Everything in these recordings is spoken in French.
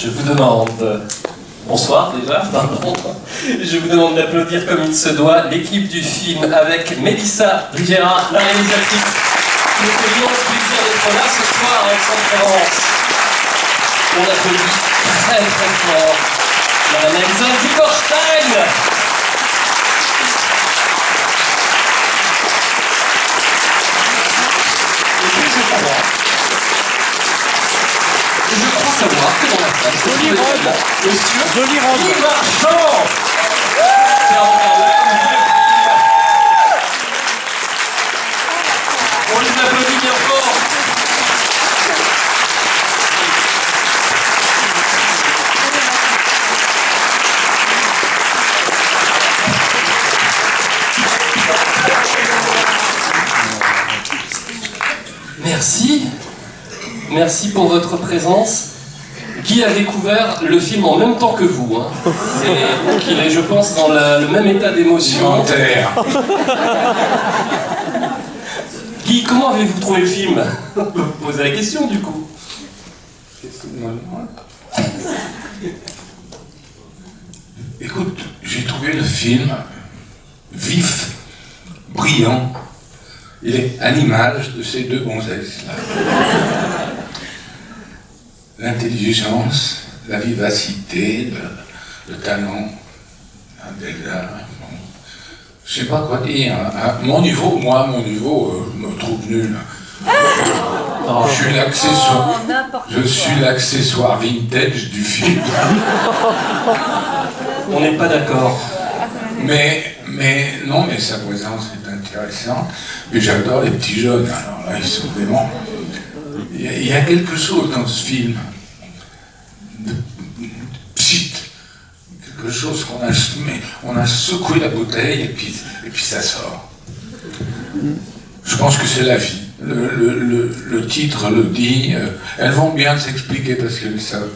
Je vous demande, bonsoir déjà, pardon. Je vous demande d'applaudir comme il se doit l'équipe du film avec Mélissa Rigera, la réalisatrice. Nous avons l'immense plaisir d'être là ce soir à Aix-en-Provence. On applaudit très très fort Madame Elsa Ziekorstein. Et puis je crois savoir que dans la salle, Jolie robe. Monsieur Jolie robe. Guy Marchand. On les applaudit bien fort. Merci. Merci pour votre présence. Guy a découvert le film en même temps que vous. Hein. Donc il est, je pense, dans le même état d'émotion. Guy, comment avez-vous trouvé le film? Vous posez la question du coup. Écoute, j'ai trouvé le film vif, brillant. Il est à l'image de ces deux gonzesses-là. L'intelligence, la vivacité, le talent d'Elsa. Bon. Je sais pas quoi dire. À mon niveau, me trouve nul. Je suis l'accessoire vintage du film. On n'est pas d'accord. Mais sa présence est intéressante. Et j'adore les petits jeunes. Alors là, ils sont vraiment... Il y a quelque chose dans ce film de pchit, quelque chose on a secoué la bouteille et puis ça sort. Je pense que c'est la vie. Le titre le dit. Elles vont bien s'expliquer parce qu'elles savent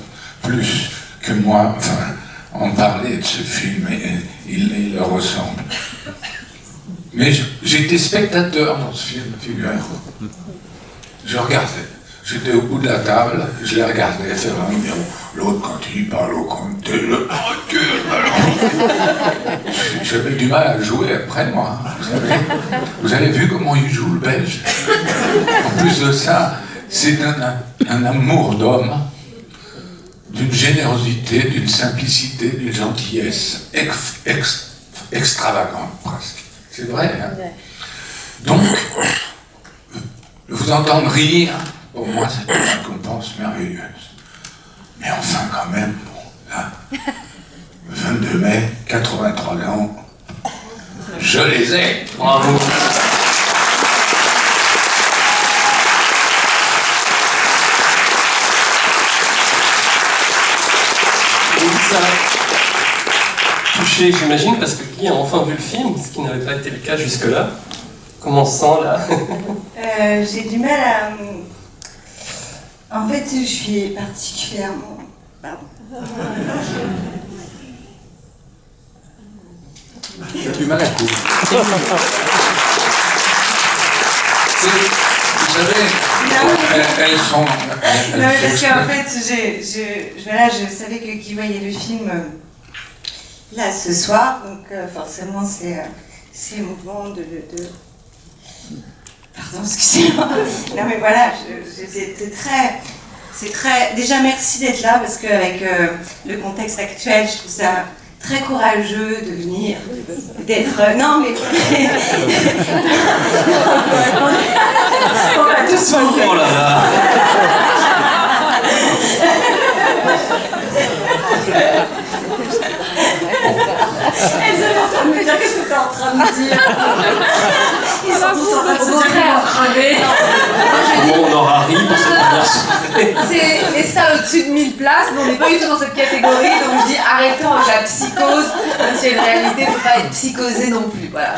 plus que moi. Enfin, en parler de ce film, et il leur ressemble. Mais j'étais spectateur dans ce film, figurez-vous. Je regardais. J'étais au bout de la table, je les regardais faire un numéro. L'autre, quand il parle au comté, le recul, j'avais du mal à jouer après moi. Vous avez vu comment il joue le Belge? En plus de ça, c'est un amour d'homme, d'une générosité, d'une simplicité, d'une gentillesse extravagante presque. C'est vrai, hein? Donc, vous entendre rire, pour moi, c'est une récompense merveilleuse. Mais enfin, quand même, bon, là, 22 mai, 83 ans, je les ai. Bravo. Ça a touché, j'imagine, parce que Guy a enfin vu le film, ce qui n'avait pas été le cas jusque-là. Comment on se sent là? J'ai du mal à... En fait, je suis particulièrement... Pardon. J'ai du mal à couper. Vous savez, elles sont... Non, mais parce qu'en fait, je savais que Guy voyait le film là ce soir, donc forcément c'est émouvant de... Pardon, excusez-moi. Non mais voilà, c'est très... Déjà merci d'être là, parce qu'avec le contexte actuel, je trouve ça très courageux de venir, d'être... Non mais... On va tous penser. Oh là là. Elles étaient en train de me dire qu'est-ce que t'es en train de dire. Ils sont tous en train de se dire qu'ils vont crever. Bon, on aura ri pour cette première soirée. Et ça au-dessus de 1000 places, mais on n'est pas du tout dans cette catégorie, donc je dis arrêtons avec la psychose, même si une réalité, il ne faut pas être psychosé non plus. Voilà.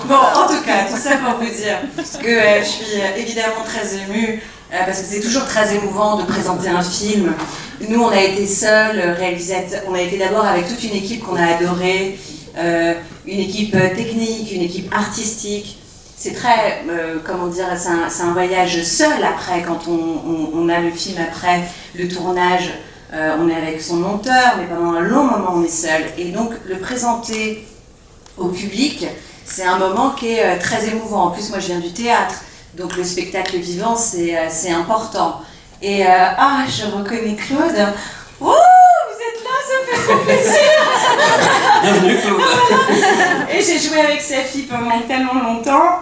Bon, en tout cas, tout ça pour vous dire que je suis évidemment très émue, parce que c'est toujours très émouvant de présenter un film. Nous, on a été seuls réalisateurs, on a été d'abord avec toute une équipe qu'on a adorée, une équipe technique, une équipe artistique. C'est très, comment dire, c'est un voyage seul après, quand on a le film après le tournage. on est avec son monteur, mais pendant un long moment on est seul. Et donc le présenter au public, c'est un moment qui est très émouvant. En plus moi je viens du théâtre, donc le spectacle vivant c'est important. Et je reconnais Claude. Oh, vous êtes là, ça fait trop plaisir. Bienvenue Claude. Et j'ai joué avec sa fille pendant tellement longtemps,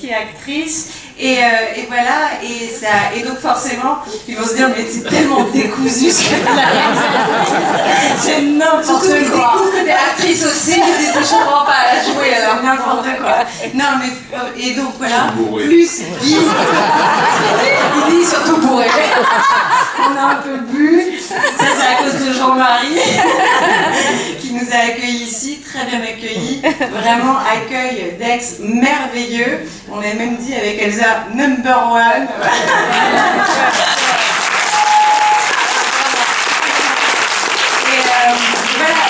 qui est actrice. Et voilà, et donc forcément, ils vont se dire, mais c'est tellement décousu ce que la réalisation. C'est n'importe quoi. Surtout qu'ils découvrent que t'es actrice aussi, ils disent, je comprends pas, elle a joué alors. C'est n'importe quoi. Non, mais, et donc voilà, Bourré. plus Guy. Il dit surtout bourré. On a un peu bu. Ça, c'est à cause de Jean-Marie, qui nous a accueillis ici, très bien accueillis. Vraiment, accueil d'ex merveilleux. On a même dit avec Elsa, number one.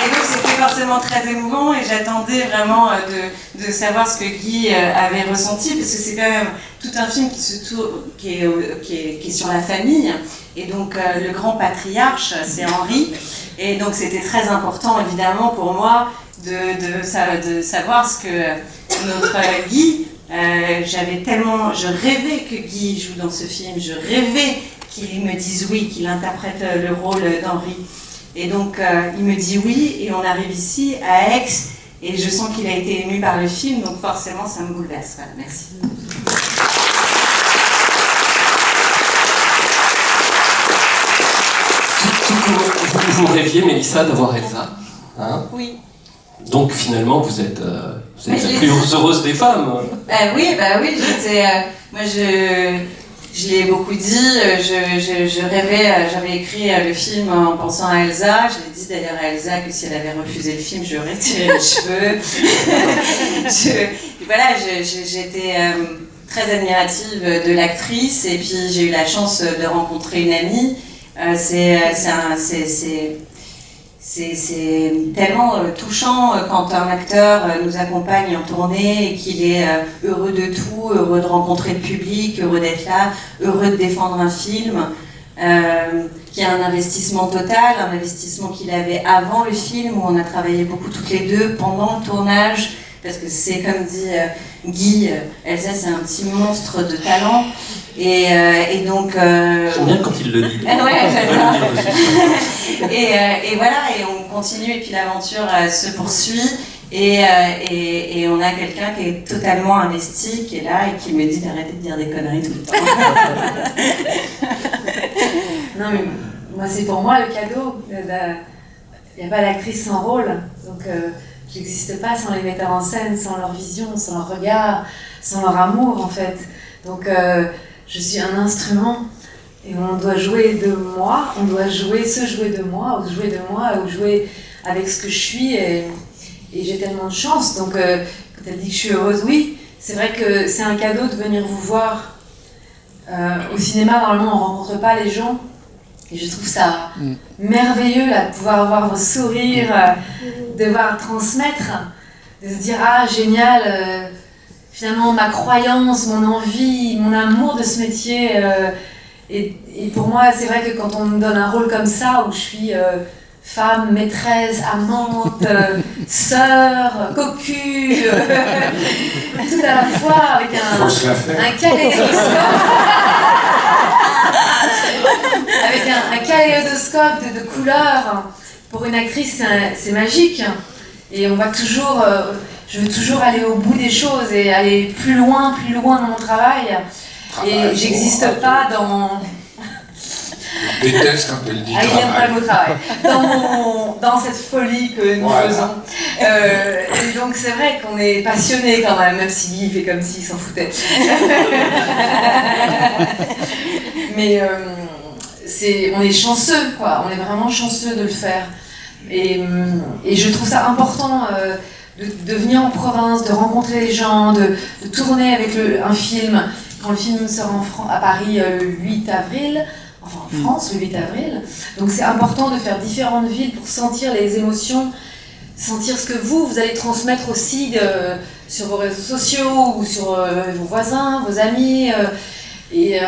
Et donc c'était forcément très émouvant et j'attendais vraiment de savoir ce que Guy avait ressenti, parce que c'est quand même tout un film qui est sur la famille, et donc le grand patriarche c'est Henri, et donc c'était très important évidemment pour moi de savoir ce que notre Guy, je rêvais que Guy joue dans ce film, je rêvais qu'il me dise oui, qu'il interprète le rôle d'Henri. Et donc il me dit oui, et on arrive ici à Aix, et je sens qu'il a été ému par le film, donc forcément ça me bouleverse. Voilà, merci. Vous rêviez, Mélissa, d'avoir Elsa, hein? Oui. Donc finalement, vous êtes Mais la plus heureuse des femmes. Oui, j'étais... moi, je l'ai beaucoup dit, je rêvais, j'avais écrit le film en pensant à Elsa. Je l'ai dit d'ailleurs à Elsa que si elle avait refusé le film, je lui aurais tiré les cheveux. J'étais très admirative de l'actrice, et puis j'ai eu la chance de rencontrer une amie. C'est tellement touchant quand un acteur nous accompagne en tournée et qu'il est heureux de tout, heureux de rencontrer le public, heureux d'être là, heureux de défendre un film, qui a un investissement total, un investissement qu'il avait avant le film, où on a travaillé beaucoup toutes les deux pendant le tournage, parce que c'est comme dit Guy, Elsa c'est un petit monstre de talent. Et donc... J'aime bien quand il le dit. Ouais, j'adore. Et voilà, et on continue, et puis l'aventure se poursuit, et on a quelqu'un qui est totalement investi, qui est là, et qui me dit d'arrêter de dire des conneries tout le temps. Non mais moi c'est pour moi le cadeau. Il n'y a pas d'actrice sans rôle, donc j'existe pas sans les metteurs en scène, sans leur vision, sans leur regard, sans leur amour en fait. Donc je suis un instrument, et on doit jouer de moi, on doit se jouer de moi, ou jouer avec ce que je suis, et j'ai tellement de chance. Donc quand elle dit que je suis heureuse, oui, c'est vrai que c'est un cadeau de venir vous voir. Au cinéma, normalement, on ne rencontre pas les gens, et je trouve ça merveilleux là, de pouvoir avoir vos sourires, de devoir transmettre, de se dire ah génial, finalement ma croyance, mon envie, mon amour de ce métier. Et pour moi, c'est vrai que quand on me donne un rôle comme ça, où je suis femme, maîtresse, amante, sœur, cocu, tout à la fois avec un kaléidoscope. Avec un kaléidoscope de couleurs. Pour une actrice, c'est magique. Et on va toujours, je veux toujours aller au bout des choses et aller plus loin dans mon travail. Et j'existe pas dans... Je déteste quand elle dit il n'aime pas le mot travail. Dans cette folie que nous faisons. Et donc c'est vrai qu'on est passionné quand même si Guy fait comme s'il s'en foutait. Mais on est chanceux, quoi. On est vraiment chanceux de le faire. Et je trouve ça important de venir en province, de rencontrer les gens, de tourner avec un film. Quand le film sort à Paris le 8 avril, enfin en France le 8 avril. Donc c'est important de faire différentes villes pour sentir les émotions, sentir ce que vous allez transmettre aussi sur vos réseaux sociaux ou sur vos voisins, vos amis. Et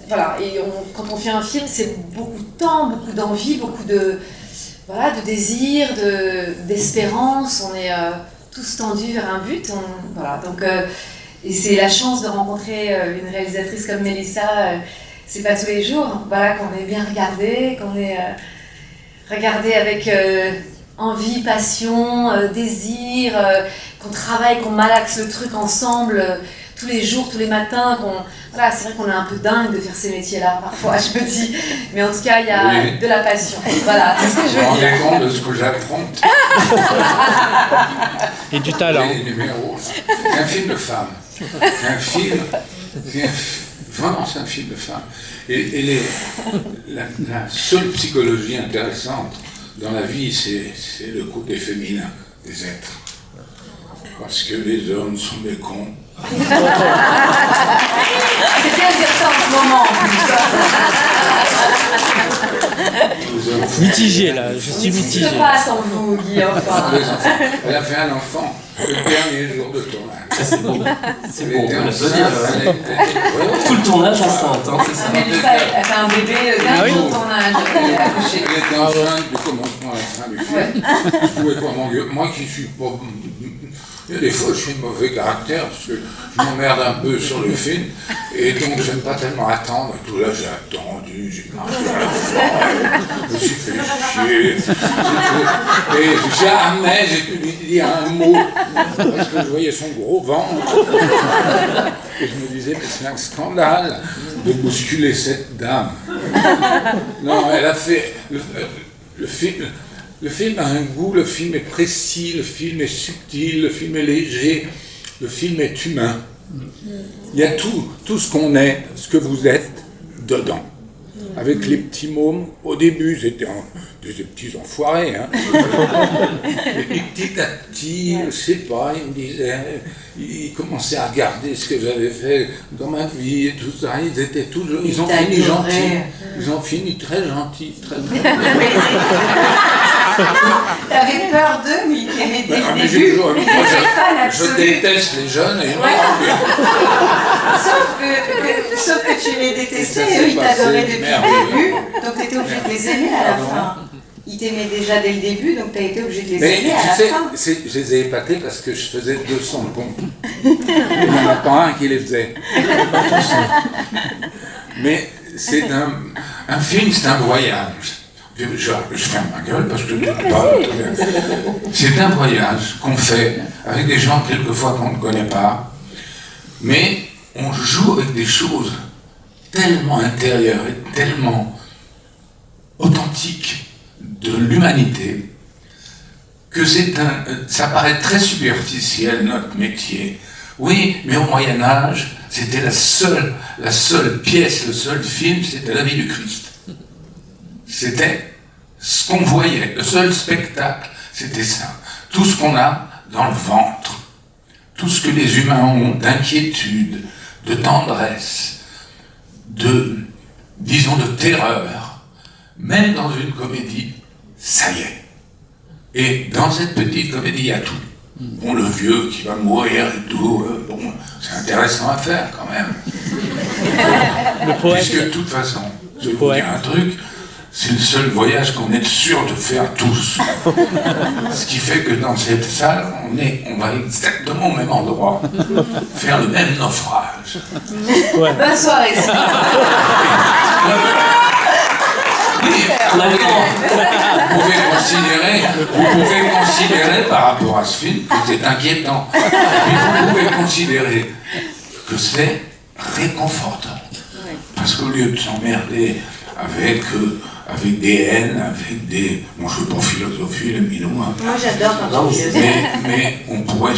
voilà, et quand on fait un film, c'est beaucoup de temps, beaucoup d'envie, beaucoup de désir, d'espérance. On est tous tendus vers un but. Voilà, donc, et c'est la chance de rencontrer une réalisatrice comme Mélissa. C'est pas tous les jours. Voilà, qu'on est bien regardé, qu'on est regardé avec envie, passion, désir, qu'on travaille, qu'on malaxe le truc ensemble tous les jours, tous les matins. Voilà, c'est vrai qu'on est un peu dingue de faire ces métiers-là, parfois, je me dis. Mais en tout cas, il y a de la passion. Voilà, c'est ce que je veux dire. Vous vous rendez compte de ce que j'affronte? Et du talent. Les numéros. C'est un film de femme. Vraiment, c'est un film de femme. Et la seule psychologie intéressante dans la vie, c'est le côté féminin des êtres. Parce que les hommes sont des cons. C'est bien de dire ça en ce moment. Mitigé là, je suis Ce qui mitigé. se passe en vous, Guillaume. Elle a fait un enfant le dernier jour de tournage. C'est beau. C'est beau, on peut enceinte, l'applaudir. Tout le tournage enceinte, hein, c'est ça. Mélissa, elle fait un bébé d'un jour de tournage. Elle est accouchée. Elle était enceinte du commencement à la fin du film. Je pouvais pas m'engueuler. Moi qui suis pas... Il y a des fois, je suis de mauvais caractère parce que je m'emmerde un peu sur le film et donc j'aime pas tellement attendre. Tout là, j'ai attendu, j'ai marché à la fin, je me suis fait chier. Et jamais j'ai pu lui dire un mot parce que je voyais son gros ventre. Et je me disais, mais c'est un scandale de bousculer cette dame. Non, elle a fait le film. Le film a un goût, le film est précis, le film est subtil, le film est léger, le film est humain. Il y a tout ce qu'on est, ce que vous êtes, dedans. Avec les petits mômes, au début, c'était des petits enfoirés. Hein. Et puis petit à petit, je sais pas, ils me disaient, ils commençaient à regarder ce que j'avais fait dans ma vie et tout ça. Ils étaient tous, ils ont fini gentils. Ils ont fini très gentils, très bien. T'avais peur d'eux, mais ils t'aimaient dès le début. Je déteste les jeunes et Sauf que tu les détestais, eux ils t'adoraient depuis le début, donc t'étais obligé de les aimer à la fin. Ils t'aimaient déjà dès le début, donc t'as été obligé de les aimer à la fin. Je les ai épatés parce que je faisais 200 pompes. Il n'y en a pas un qui les faisait. Mais c'est un film, c'est un voyage. Je ferme ma gueule parce que c'est un voyage qu'on fait avec des gens quelquefois qu'on ne connaît pas, mais on joue avec des choses tellement intérieures et tellement authentiques de l'humanité que ça paraît très superficiel notre métier. Oui, mais au Moyen-Âge, c'était la seule pièce, le seul film, c'était la vie du Christ. C'était ce qu'on voyait, le seul spectacle, c'était ça. Tout ce qu'on a dans le ventre, tout ce que les humains ont d'inquiétude, de tendresse, disons de terreur, même dans une comédie, ça y est. Et dans cette petite comédie, il y a tout. Bon, le vieux qui va mourir et tout, bon, c'est intéressant à faire quand même. Le poète. Puisque de toute façon, je vais vous dire un truc, c'est le seul voyage qu'on est sûr de faire tous. Ce qui fait que dans cette salle, on va exactement au même endroit, faire le même naufrage. Ouais. Bonne soirée. On a le temps. Vous pouvez considérer par rapport à ce film que c'est inquiétant. Mais vous pouvez considérer que c'est réconfortant. Parce qu'au lieu de s'emmerder avec des haines, avec des... Bon, je ne veux pas philosopher, les minous. Hein. Moi j'adore quand tu dis Mais on pourrait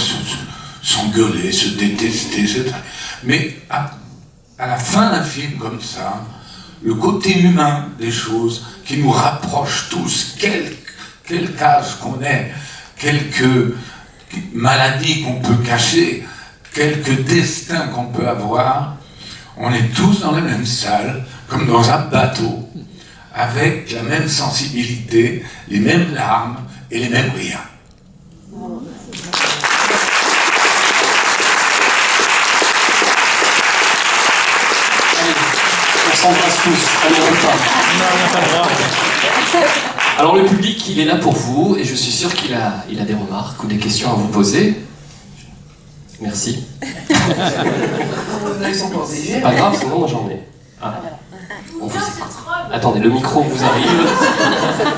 s'engueuler, se détester, mais à la fin d'un film comme ça, le côté humain des choses qui nous rapproche tous, quel âge qu'on ait, quelques maladies qu'on peut cacher, quelques destins qu'on peut avoir, on est tous dans la même salle, comme dans un bateau, avec la même sensibilité, les mêmes larmes et les mêmes rires. On s'embrasse tous. Allez, on repart. Non, on n'a pas le droit. Alors le public, il est là pour vous et je suis sûr qu'il a des remarques ou des questions à vous poser. Merci. Ils sont pas obligés. C'est pas grave, sinon moi j'en ai. Ah. On vous écoute. Attendez, le micro vous arrive.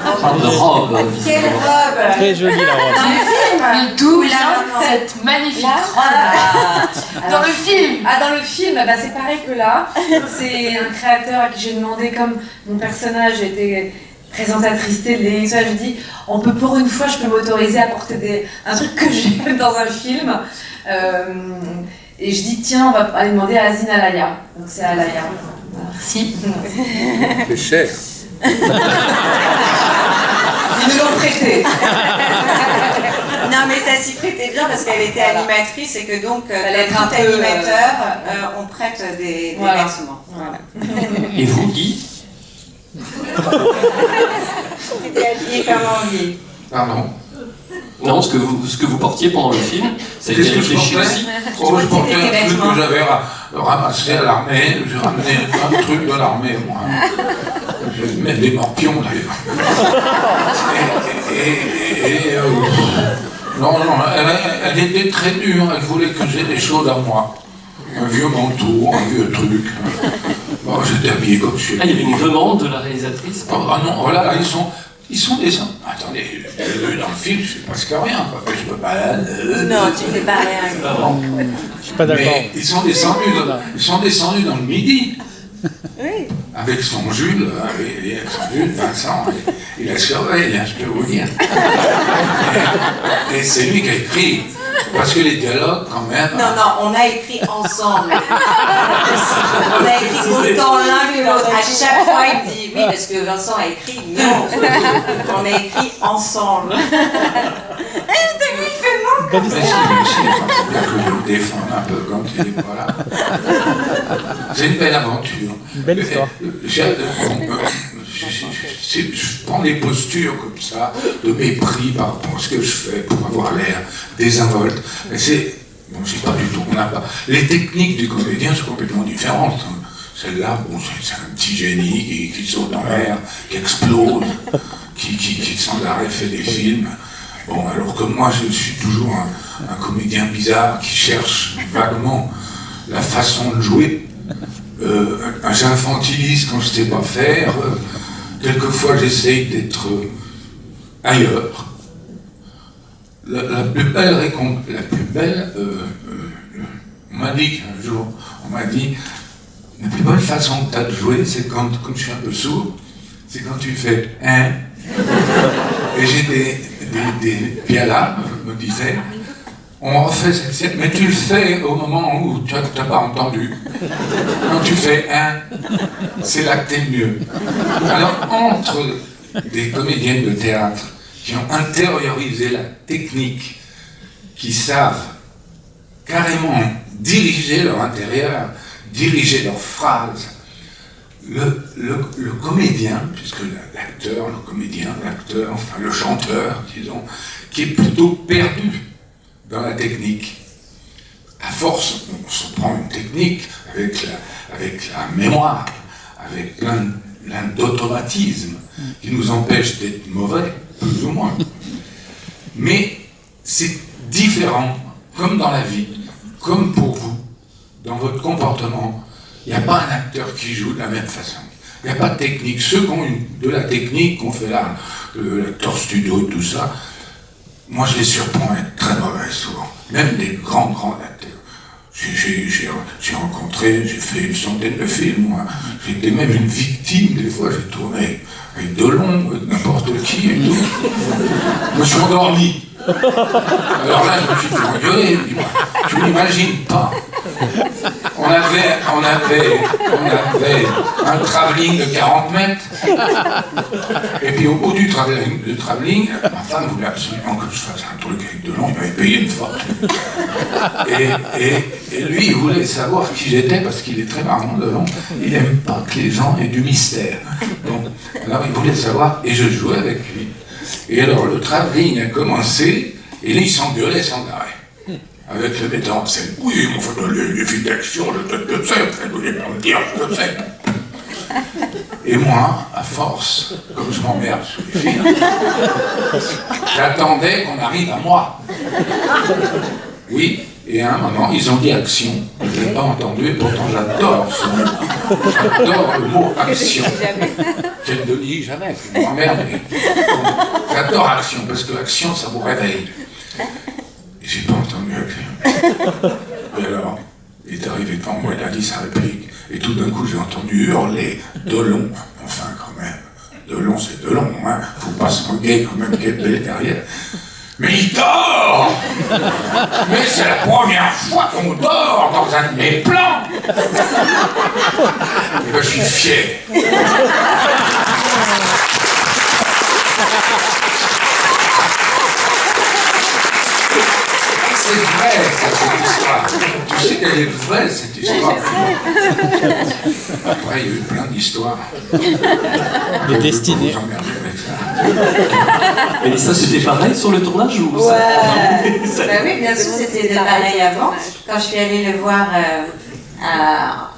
On parle de robe, Quelle visiblement. robe Très jolie la robe. Dans le film D'où Là, vient non. cette magnifique Là, robe dans le film. Ah, dans le film, bah, c'est pareil que là. C'est un créateur à qui j'ai demandé, comme mon personnage était présentatrice télé, ça, je dis, on peut pour une fois, je peux m'autoriser à porter un truc que j'aime dans un film. Et je dis, tiens, on va aller demander à Azine Alaya. Donc c'est Alaya. Merci. C'est cher. Ils nous l'ont prêté. Non, mais ça s'y prêtait bien parce qu'elle était animatrice et que donc, Fallait être tout un peu, animateur, on prête des Voilà. vêtements. Voilà. Et vous, Guy? C'était habillé comme Henri. Pardon. Non, ce que vous portiez pendant le film, ça a été Qu'est-ce que je réfléchi portais aussi. Oh, je portais C'était un tes truc vêtements. que j'avais ramassé à l'armée. J'ai ramené plein de trucs de l'armée, moi. Même des morpions, d'ailleurs. Non, elle était très dure. Elle voulait que j'ai des choses à moi. Un vieux manteau, un vieux truc. Bon, j'étais habillé comme je suis. Ah, il y avait une demande de la réalisatrice. Ah non, voilà, ils sont des... Attendez, dans le film, je fais presque rien, quoi. Je peux pas... Non, tu fais pas rien. Je suis pas d'accord. Mais ils sont descendus dans le Midi. Oui. Avec son Jules, Vincent, il a surveillé, hein, je peux vous dire. Et c'est lui qui a écrit. Parce que les dialogues, quand même... Non, on a écrit ensemble. On a écrit autant l'un que l'autre. À chaque fois, il me dit oui, parce que Vincent a écrit. Non, on a écrit ensemble. Belle Mais histoire. c'est bien que je le défende un peu quand il est pas là. C'est une belle aventure. Une belle histoire. Je prends des postures comme ça, de mépris par rapport à ce que je fais pour avoir l'air désinvolte. Mais c'est... Bon, c'est pas du tout... Les techniques du comédien sont complètement différentes. Celle-là, bon, c'est un petit génie qui saute dans l'air, qui explose, qui sans arrêt fait des films. Bon, alors que moi, je suis toujours un comédien bizarre qui cherche vaguement la façon de jouer. J'infantilise quand je ne sais pas faire. Quelquefois, j'essaye d'être ailleurs. La plus belle on m'a dit qu'un jour, la plus bonne façon que tu as de jouer, c'est quand, comme je suis un peu sourd, c'est quand tu fais « hein ». Et j'ai des pialas, me disaient, on refait cette scène, mais tu le fais au moment où tu n'as pas entendu. Quand tu fais « hein », c'est là que t'es mieux. Alors, entre des comédiennes de théâtre qui ont intériorisé la technique, qui savent carrément diriger leur intérieur, diriger leurs phrases, le comédien, puisque l'acteur, le comédien, l'acteur, enfin le chanteur, disons, qui est plutôt perdu dans la technique. À force, on se prend une technique avec la mémoire, avec plein d'automatismes qui nous empêchent d'être mauvais, plus ou moins. Mais c'est différent, comme dans la vie, comme pour vous, dans votre comportement. Il n'y a pas un acteur qui joue de la même façon. Il n'y a pas de technique. Ceux qui ont de la technique, qu'on fait là, l'acteur studio, tout ça, moi je les surprends à être très mauvais souvent. Même des grands acteurs. J'ai rencontré, j'ai fait une centaine de films, moi. J'étais même une victime, des fois j'ai tourné avec Delon, avec n'importe qui et tout. Je me suis endormi. Alors là, je me suis fait engueuler. Tu n'imagines pas. On avait un travelling de 40 mètres. Et puis au bout du travelling, ma femme voulait absolument que je fasse un truc avec Delon. Il m'avait payé une fortune. Et lui, il voulait savoir qui j'étais parce qu'il est très marrant, Delon. Il n'aime pas que les gens aient du mystère. Donc, alors il voulait savoir, et je jouais avec lui. Et alors le travelling a commencé, et là il s'engueulait sans arrêt. Avec le metteur en scène. Oui, mais enfin, les films d'action, je sais, vous voulez pas me dire, je sais. Et moi, à force, comme je m'emmerde sur les films, j'attendais qu'on arrive à moi. Oui, et à un moment, ils ont dit action. Je n'ai pas entendu, et pourtant j'adore ce mot. J'adore le mot action. Je ne le dis jamais, je m'emmerde. J'adore action, parce que action, ça vous réveille. Et j'ai pas entendu action. Et alors, il est arrivé devant moi, il a dit sa réplique. Et tout d'un coup, j'ai entendu hurler Delon. Enfin, quand même, Delon, c'est Delon, hein. Faut pas se moquer quand même, quelle belle carrière. Mais il dort! Mais c'est la première fois qu'on dort dans un de mes plans! Et ben, je suis fier. C'est vrai, cette histoire. Tu sais qu'elle est vraie, cette histoire. Après, il y a eu plein d'histoires. Les destinées. Vous emmerdez avec ça. Et ça, c'était pareil sur le tournage ou Ouais. ça... Bah oui, bien sûr, c'était pareil avant. Quand je suis allée le voir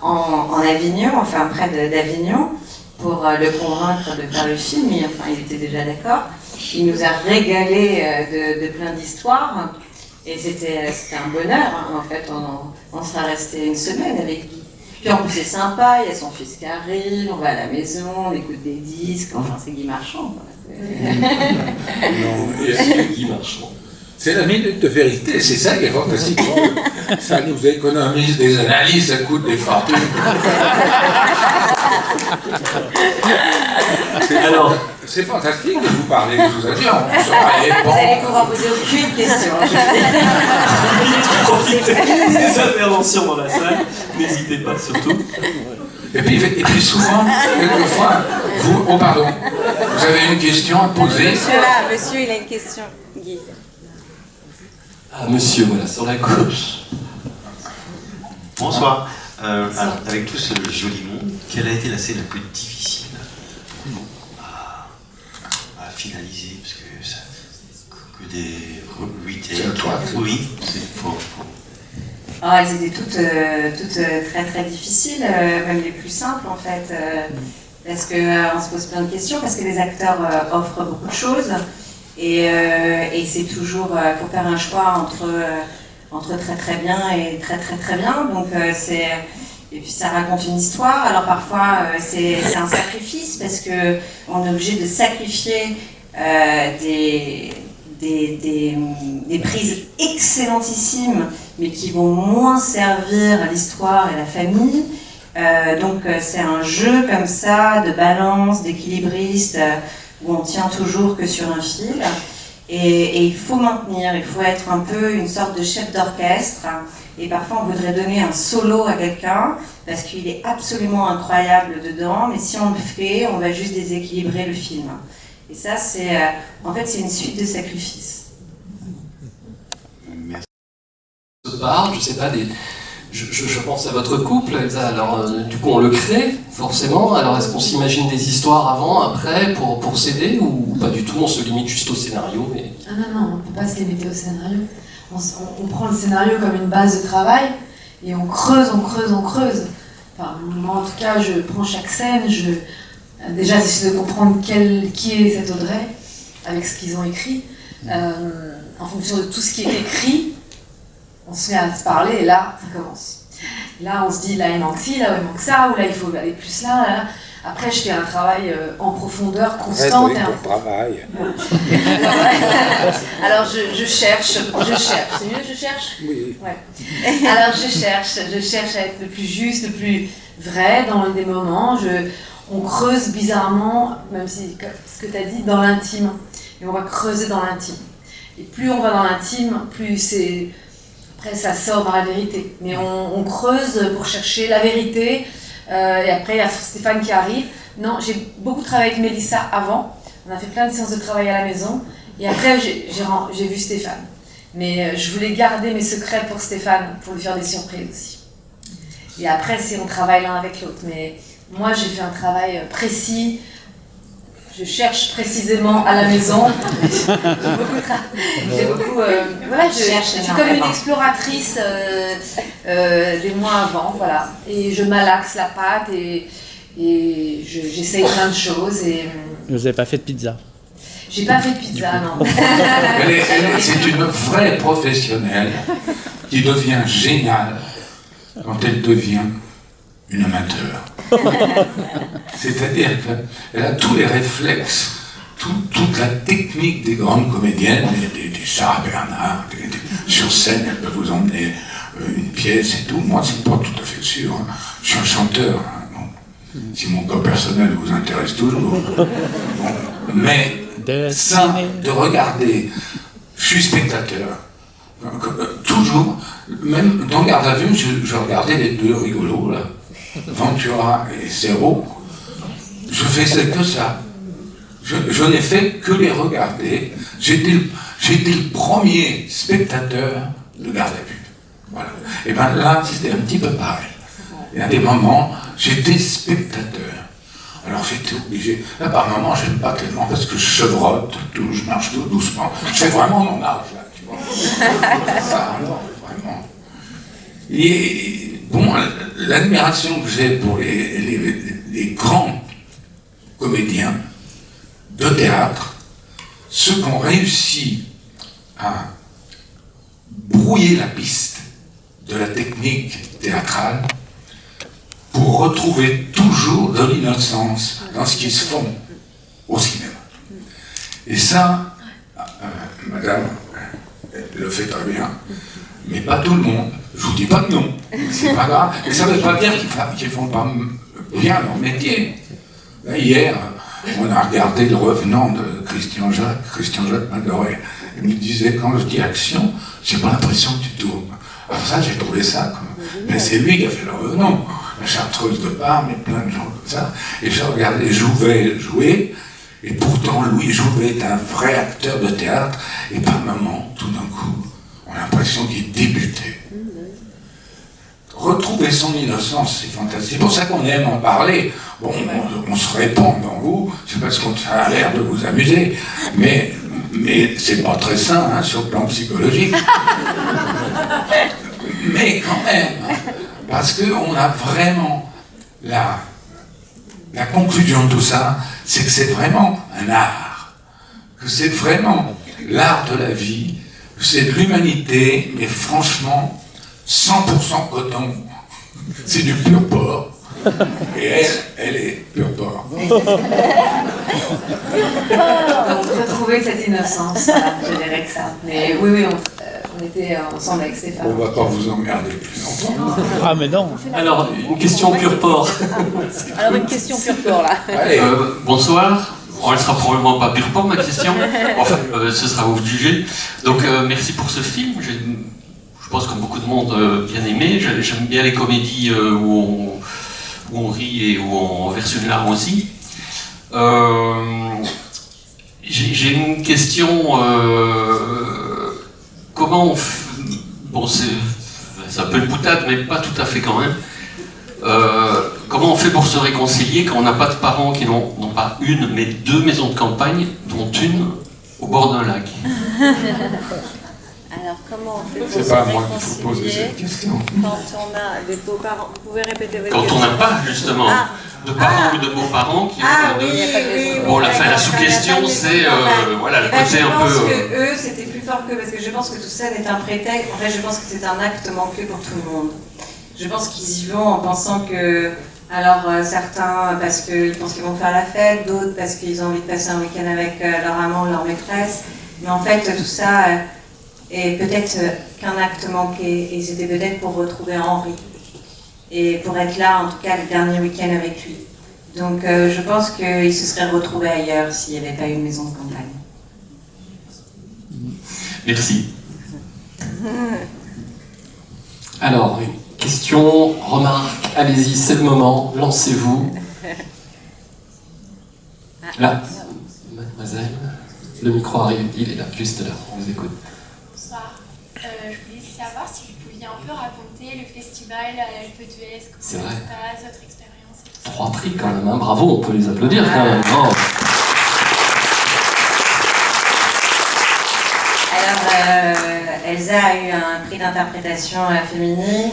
en Avignon, enfin près d'Avignon, pour le convaincre de faire le film, il était déjà d'accord. Il nous a régalé de plein d'histoires. Et c'était un bonheur, hein. En fait, on sera resté une semaine avec lui. Puis en plus c'est sympa, il y a son fils qui arrive, on va à la maison, on écoute des disques, enfin c'est Guy Marchand. Guy Marchand. C'est la minute de vérité, c'est ça qui est fantastique. Ça nous économise des analyses, ça coûte des fortunes. Alors, c'est fantastique de vous parler de tous avions. On sera Vous allez pouvoir poser aucune question. des interventions dans la salle, n'hésitez pas surtout. Et puis souvent, quelquefois, vous, oh pardon, vous avez une question à poser. Monsieur, il a une question, Guy. Ah, monsieur, voilà, sur la gauche. Bonsoir. Alors, avec tout ce joli monde, quelle a été la scène la plus difficile à finaliser? Parce que ça que des 8 C'est à toi. Oui, c'est faux. Ah, elles étaient toutes très très difficiles, même les plus simples en fait, parce qu'on se pose plein de questions, parce que les acteurs offrent beaucoup de choses, et c'est toujours, faut faire un choix entre très très bien et très très très bien, donc et puis ça raconte une histoire. Alors parfois c'est un sacrifice, parce que on est obligé de sacrifier des prises excellentissimes, mais qui vont moins servir l'histoire et la famille. Donc c'est un jeu comme ça, de balance, d'équilibriste, où on tient toujours que sur un fil. Et il faut maintenir, il faut être un peu une sorte de chef d'orchestre. Et parfois on voudrait donner un solo à quelqu'un, parce qu'il est absolument incroyable dedans, mais si on le fait, on va juste déséquilibrer le film. Et ça, en fait, c'est une suite de sacrifices. Merci. Se parle, je sais pas, je pense à votre couple, Elsa. Alors, du coup, on le crée, forcément. Alors, est-ce qu'on s'imagine des histoires avant, après, pour s'aider, ou pas du tout, on se limite juste au scénario mais... Ah non, on ne peut pas se limiter au scénario. On prend le scénario comme une base de travail, et on creuse, on creuse, on creuse. Enfin, moi, en tout cas, je prends chaque scène, déjà, j'essaie de comprendre qui est cette Audrey, avec ce qu'ils ont écrit. En fonction de tout ce qui est écrit, on se met à se parler, et là, ça commence. Là, on se dit, là, il manque ci, là, il manque ça, ou là, il faut aller plus là, là. Après, je fais un travail en profondeur, constante. Travail. Alors, je cherche. C'est mieux, je cherche? Oui. Ouais. Alors, je cherche à être le plus juste, le plus vrai dans des moments. On creuse bizarrement, même si, ce que tu as dit, dans l'intime. Et on va creuser dans l'intime. Et plus on va dans l'intime, plus c'est... Après, ça sort dans la vérité. Mais on creuse pour chercher la vérité. Et après, il y a Stéphane qui arrive. Non, j'ai beaucoup travaillé avec Mélissa avant. On a fait plein de séances de travail à la maison. Et après, j'ai vu Stéphane. Mais je voulais garder mes secrets pour Stéphane, pour lui faire des surprises aussi. Et après, on travaille l'un avec l'autre. Mais moi, j'ai fait un travail précis. Je cherche précisément à la maison. J'ai beaucoup voilà, je suis comme une exploratrice des mois avant, voilà. Et je malaxe la pâte et Et j'essaye plein de choses et Vous n'avez pas fait de pizza. j'ai pas fait de pizza, non. C'est une vraie professionnelle qui devient géniale quand elle devient une amateur. C'est-à-dire qu'elle a tous les réflexes, toute la technique des grandes comédiennes, des Sarah Bernard, sur scène, elle peut vous emmener une pièce et tout. Moi, c'est pas tout à fait sûr. Hein. Je suis un chanteur. Hein, bon. Si mon cas personnel vous intéresse toujours. Bon. Mais ça, de regarder, je suis spectateur. Toujours, même dans Garde à vue, je regardais les deux rigolos, là, Ventura et Serrault. Je faisais que ça. Je n'ai fait que les regarder. J'étais le premier spectateur de Garde à vue. Voilà. Et bien là, c'était un petit peu pareil. Il y a des moments, j'étais spectateur. Alors j'étais obligé. Là, par moments, j'aime pas tellement parce que je chevrotte, tout, je marche tout doucement. C'est vraiment mon âge, là, tu vois. Ça, alors, vraiment. Et bon, l'admiration que j'ai pour les grands comédiens de théâtre, ceux qui ont réussi à brouiller la piste de la technique théâtrale pour retrouver toujours de l'innocence dans ce qui se font au cinéma. Et ça, madame, elle le fait très bien, mais pas tout le monde. Je vous dis pas de non, c'est pas grave. Et ça ne veut pas dire qu'ils ne font pas bien leur métier. Là, hier, on a regardé Le Revenant de Christian Jacques m'adorait. Il me disait, quand je dis action, j'ai pas l'impression que tu tournes. Alors ça, j'ai trouvé ça comme... Mais c'est lui qui a fait Le Revenant. La Chartreuse de Parme et plein de gens comme ça. Et je regardais Jouvet jouer, et pourtant Louis Jouvet est un vrai acteur de théâtre, et par moments, tout d'un coup, on a l'impression qu'il débutait. Retrouver son innocence, c'est fantastique. C'est pour ça qu'on aime en parler. Bon, on se répand dans vous, c'est parce qu'on a l'air de vous amuser, mais c'est pas très sain hein, sur le plan psychologique. Mais quand même, parce qu'on a vraiment la conclusion de tout ça, c'est que c'est vraiment un art, que c'est vraiment l'art de la vie, que c'est de l'humanité, mais franchement, 100% coton, c'est du pur porc. Et elle est pur porc. Donc, retrouver cette innocence, voilà, je dirais que ça. Mais oui, on était ensemble avec Stéphane. On va pas vous emmerder plus longtemps. Ah mais non. Alors, une question pur porc. Alors une question pure porc là. Allez, Bonsoir. Oh, elle sera probablement pas pure porc ma question. Enfin, ce sera vous de juger. Donc merci pour ce film. Je pense que beaucoup de monde bien aimé. J'aime bien les comédies où on rit et où on verse une larme aussi. J'ai une question. Comment on fait... Bon, c'est un peu une boutade, mais pas tout à fait quand même. Comment on fait pour se réconcilier quand on n'a pas de parents qui n'ont pas une, mais deux maisons de campagne, dont une au bord d'un lac? Alors, comment on fait pour c'est se pas à moi qu'il faut poser réconcilier cette question. quand on a des beaux-parents? Vous pouvez répéter votre Quand question? on n'a pas, justement, de parents ou de beaux-parents qui ont oui, deux... oui, Bon, la d'accord, sous-question, il y a pas de c'est maison de campagne. voilà, le Eh ben, côté je un pense peu... que eux, c'était plus fort qu'eux, parce que je pense que tout ça n'est un prétexte. En fait, je pense que c'est un acte manqué pour tout le monde. Je pense qu'ils y vont en pensant que... Alors, certains parce qu'ils pensent qu'ils vont faire la fête, d'autres parce qu'ils ont envie de passer un week-end avec leur amant ou leur maîtresse. Mais en fait, tout ça est peut-être qu'un acte manqué, et c'était peut-être pour retrouver Henri. Et pour être là, en tout cas, le dernier week-end avec lui. Donc, je pense qu'ils se seraient retrouvés ailleurs s'il n'y avait pas eu une maison de campagne. Merci. Alors, question, remarque, allez-y, c'est le moment, lancez-vous. Là, mademoiselle, le micro arrive, il est là, juste là, on vous écoute. Bonsoir. Je voulais savoir si vous pouviez un peu raconter le festival à l'Alpe d'Huez, C'est comment ça vrai. se passe, votre expérience et tout ça. 3 prix quand même, hein. Bravo, on peut les applaudir quand même. Oh. Alors, Elsa a eu un prix d'interprétation féminine.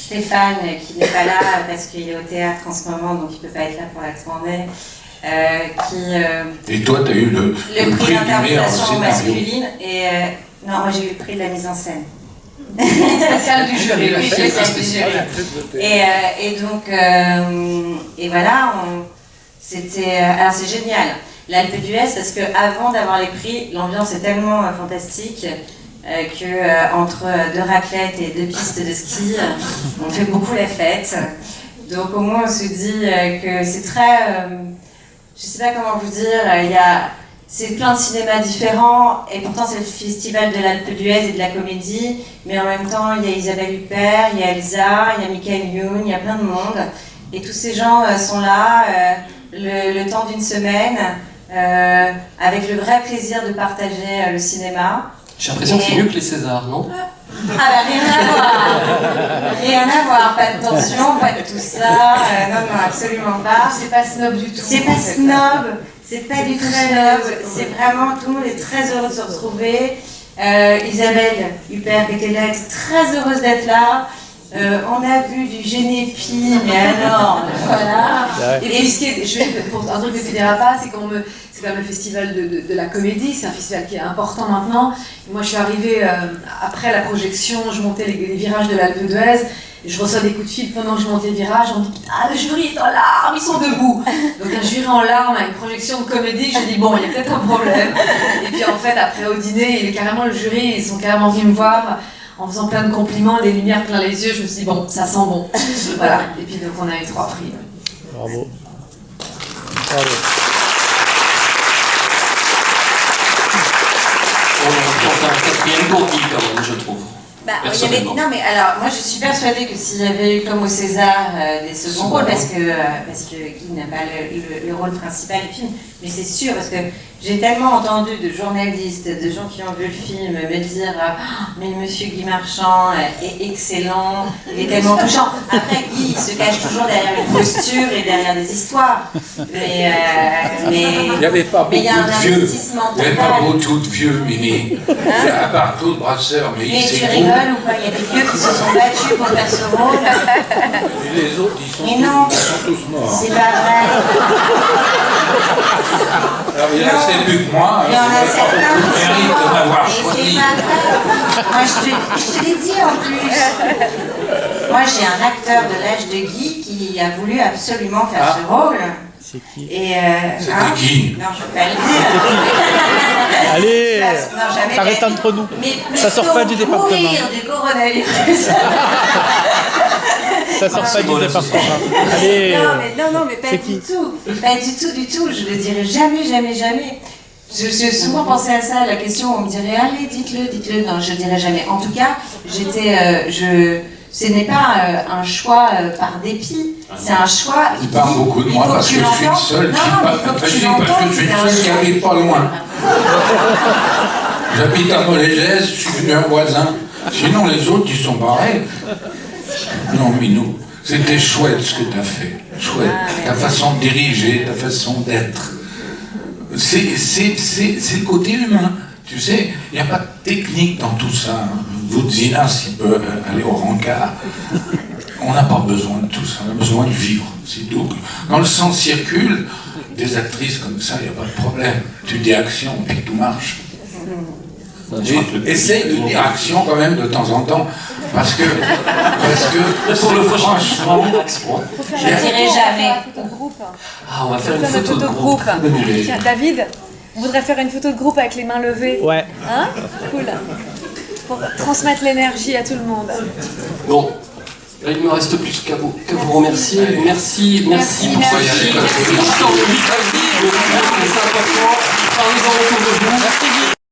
Stéphane, qui n'est pas là parce qu'il est au théâtre en ce moment, donc il ne peut pas être là pour la tournée. Et toi, tu as eu le prix du meilleur d'interprétation scénario. masculine. Et non, moi j'ai eu le prix de la mise en scène. Spécial du jury. Oui, spécial du jury. Et donc, et voilà, c'était. Alors c'est génial. L'Alpe d'Huez, parce qu'avant d'avoir les prix, l'ambiance est tellement fantastique que entre 2 raclettes et 2 pistes de ski, on fait beaucoup la fête. Donc au moins on se dit que c'est très. Je sais pas comment vous dire, c'est plein de cinémas différents, et pourtant c'est le festival de l'Alpe d'Huez et de la comédie, mais en même temps il y a Isabelle Huppert, il y a Elsa, il y a Michael Youn, il y a plein de monde, et tous ces gens sont là le temps d'une semaine, avec le vrai plaisir de partager le cinéma. J'ai l'impression que c'est mieux que les Césars, non? Ah bah rien à voir, rien à voir, pas de tension, pas de tout ça, non, absolument pas. C'est pas snob du tout. C'est pas snob, c'est pas du tout snob, c'est vraiment, tout le monde est très heureux de se retrouver. Isabelle Huppert qui était là, était très heureuse d'être là. On a vu du Génépi, mais alors, voilà. Et puis, pour un truc que tu diras pas, c'est c'est quand même le festival de la comédie, c'est un festival qui est important maintenant. Et moi, je suis arrivée après la projection, je montais les virages de l'Alpe d'Huez, et je reçois des coups de fil pendant que je montais le virage, on me dit « Ah, le jury est en larmes, ils sont debout !» Donc un jury en larmes à une projection de comédie, je dis « Bon, il y a peut-être un problème !» Et puis en fait, après au dîner, le jury, ils sont carrément venus me voir, en faisant plein de compliments, des lumières plein les yeux, je me suis dit, bon, ça sent bon. Voilà. Et puis donc on a eu 3 prix. Bravo. Bravo. On fait un 4e Gourdi quand même, je trouve. Bah, Personnellement. non mais alors moi je suis persuadée que s'il y avait eu comme au César des seconds rôles, parce que Guy n'a pas le rôle principal du film, mais c'est sûr parce que j'ai tellement entendu de journalistes, de gens qui ont vu le film me dire mais monsieur Guy Marchand est excellent, il est tellement touchant. Après Guy il se cache toujours derrière une posture et derrière des histoires, mais il n'y avait pas beaucoup y a un de vieux. investissement Il n'y avait pas total. beaucoup de vieux, Mimi. À part Claude Brasseur, mais Mais il tu s'est rigoles ou quoi? Il y a des vieux qui se sont battus pour faire ce rôle. Et les autres, Mais non, ils sont tous morts. c'est pas vrai. Alors, il y a assez plus que moi. Il y en a certains qui sont Mérite de morts. m'avoir Et c'est choisi. pas vrai. Moi, je te l'ai dit en plus. Moi, j'ai un acteur de l'âge de Guy qui a voulu absolument faire ce rôle. C'est qui? Et C'était qui? Non, je ne peux pas le dire. Allez, Non, jamais. ça reste entre nous. Mais Ça sort pas du plutôt département. mourir du coronavirus. Ça sort pas du département. Allez. Non, mais pas C'est du qui? tout. Pas du tout. Je le dirai jamais. J'ai souvent pensé à ça, la question, on me dirait, allez, dites-le. Non, je le dirai jamais. En tout cas, ce n'est pas un choix par dépit, c'est un choix. Il parle beaucoup de moi parce que je suis le seul qui parle. Parce que je suis le seul qui n'arrive pas loin. J'habite à Molégès, je suis venu un voisin. Sinon, les autres, ils sont pareils. Non, Minou, c'était chouette ce que tu as fait. Chouette. Ta façon de diriger, ta façon d'être. C'est le côté humain. Tu sais, il n'y a pas de technique dans tout ça. Voudzina, s'il peut aller au rencard. On n'a pas besoin de tout ça, on a besoin de vivre, c'est tout. Quand le sang circule, des actrices comme ça, il n'y a pas de problème. Tu dis action, puis tout marche. Et essaye de dire action quand même de temps en temps, parce que Pour le prochain, franchement, Je ne dirai jamais. on va faire une photo de groupe. Bonne idée. Tiens, David, on voudrait faire une photo de groupe avec les mains levées. Ouais. Hein? Cool. Pour transmettre l'énergie à tout le monde. Bon, là, il ne me reste plus qu'à vous remercier. Merci pour ce film. Merci pour le temps de vie. C'est important. Parlez-en autour de vous.